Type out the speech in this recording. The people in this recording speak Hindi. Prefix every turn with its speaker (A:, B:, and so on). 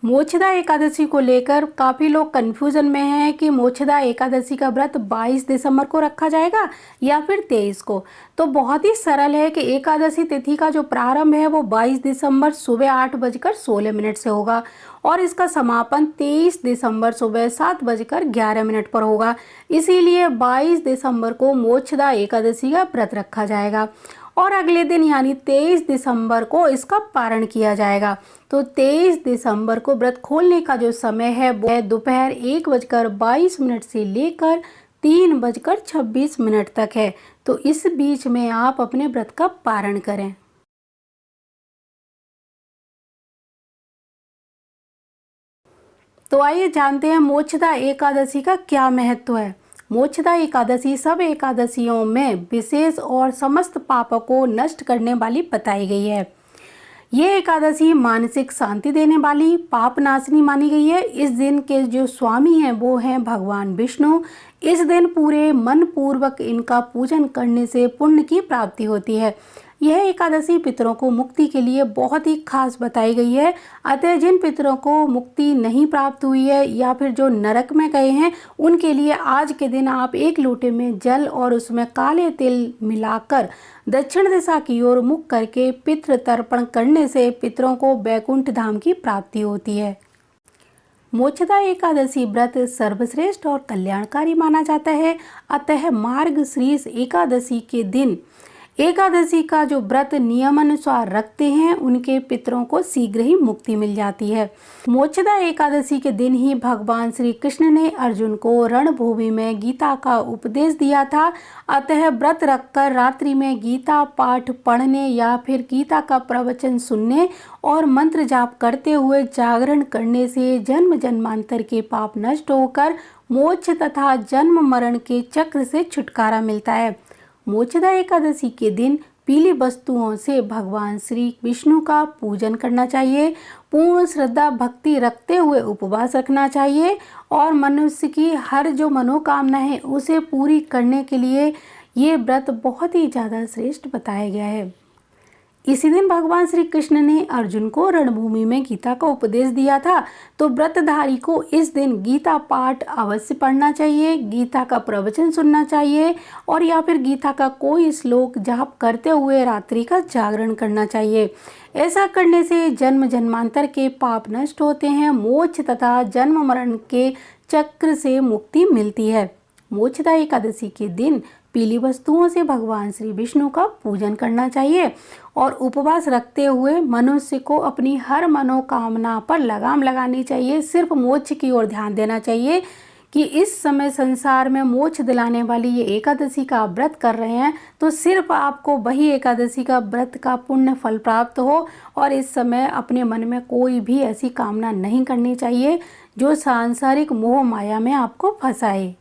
A: मोक्षदा एकादशी को लेकर काफ़ी लोग कन्फ्यूजन में हैं कि मोक्षदा एकादशी का व्रत 22 दिसंबर को रखा जाएगा या फिर 23 को। तो बहुत ही सरल है कि एकादशी तिथि का जो प्रारंभ है वो 22 दिसंबर सुबह 8:16 से होगा और इसका समापन 23 दिसंबर सुबह 7:11 पर होगा। इसीलिए 22 दिसंबर को मोक्षदा एकादशी का व्रत रखा जाएगा और अगले दिन यानी 23 दिसंबर को इसका पारण किया जाएगा। तो 23 दिसंबर को व्रत खोलने का जो समय है वो है दोपहर 1:22 से लेकर 3:26 तक है। तो इस बीच में आप अपने व्रत का पारण करें। तो आइए जानते हैं मोक्षदा एकादशी का क्या महत्व है। मोक्षदा एकादशी सब एकादशियों में विशेष और समस्त पापों को नष्ट करने वाली बताई गई है। ये एकादशी मानसिक शांति देने वाली पाप नाशनी मानी गई है। इस दिन के जो स्वामी हैं वो हैं भगवान विष्णु। इस दिन पूरे मन पूर्वक इनका पूजन करने से पुण्य की प्राप्ति होती है। यह एकादशी पितरों को मुक्ति के लिए बहुत ही खास बताई गई है। अतः जिन पितरों को मुक्ति नहीं प्राप्त हुई है या फिर जो नरक में गए हैं उनके लिए आज के दिन आप एक लोटे में जल और उसमें काले तिल मिलाकर दक्षिण दिशा की ओर मुख करके पितृ तर्पण करने से पितरों को वैकुंठ धाम की प्राप्ति होती है। मोक्षदा एकादशी व्रत सर्वश्रेष्ठ और कल्याणकारी माना जाता है। अतः मार्गशीर्ष एकादशी के दिन एकादशी का जो व्रत नियमानुसार रखते हैं उनके पितरों को शीघ्र ही मुक्ति मिल जाती है। मोक्षदा एकादशी के दिन ही भगवान श्री कृष्ण ने अर्जुन को रणभूमि में गीता का उपदेश दिया था। अतः व्रत रखकर रात्रि में गीता पाठ पढ़ने या फिर गीता का प्रवचन सुनने और मंत्र जाप करते हुए जागरण करने से जन्म जन्मांतर के पाप नष्ट होकर मोक्ष तथा जन्म मरण के चक्र से छुटकारा मिलता है। मोक्षदा एकादशी के दिन पीली वस्तुओं से भगवान श्री विष्णु का पूजन करना चाहिए। पूर्ण श्रद्धा भक्ति रखते हुए उपवास रखना चाहिए और मनुष्य की हर जो मनोकामना है उसे पूरी करने के लिए ये व्रत बहुत ही ज़्यादा श्रेष्ठ बताया गया है। इसी दिन भगवान श्री कृष्ण ने अर्जुन को रणभूमि में गीता का उपदेश दिया था। तो व्रतधारी को इस दिन गीता पाठ अवश्य पढ़ना चाहिए, गीता का प्रवचन सुनना चाहिए और या फिर गीता का कोई श्लोक जाप करते हुए रात्रि का जागरण करना चाहिए। ऐसा करने से जन्म जन्मांतर के पाप नष्ट होते हैं, मोक्ष तथा जन्म मरण के चक्र से मुक्ति मिलती है। मोक्षदा एकादशी के दिन पीली वस्तुओं से भगवान श्री विष्णु का पूजन करना चाहिए और उपवास रखते हुए मनुष्य को अपनी हर मनोकामना पर लगाम लगानी चाहिए। सिर्फ मोक्ष की ओर ध्यान देना चाहिए कि इस समय संसार में मोक्ष दिलाने वाली ये एकादशी का व्रत कर रहे हैं तो सिर्फ आपको वही एकादशी का व्रत का पुण्य फल प्राप्त हो और इस समय अपने मन में कोई भी ऐसी कामना नहीं करनी चाहिए जो सांसारिक मोह माया में आपको फंसाए।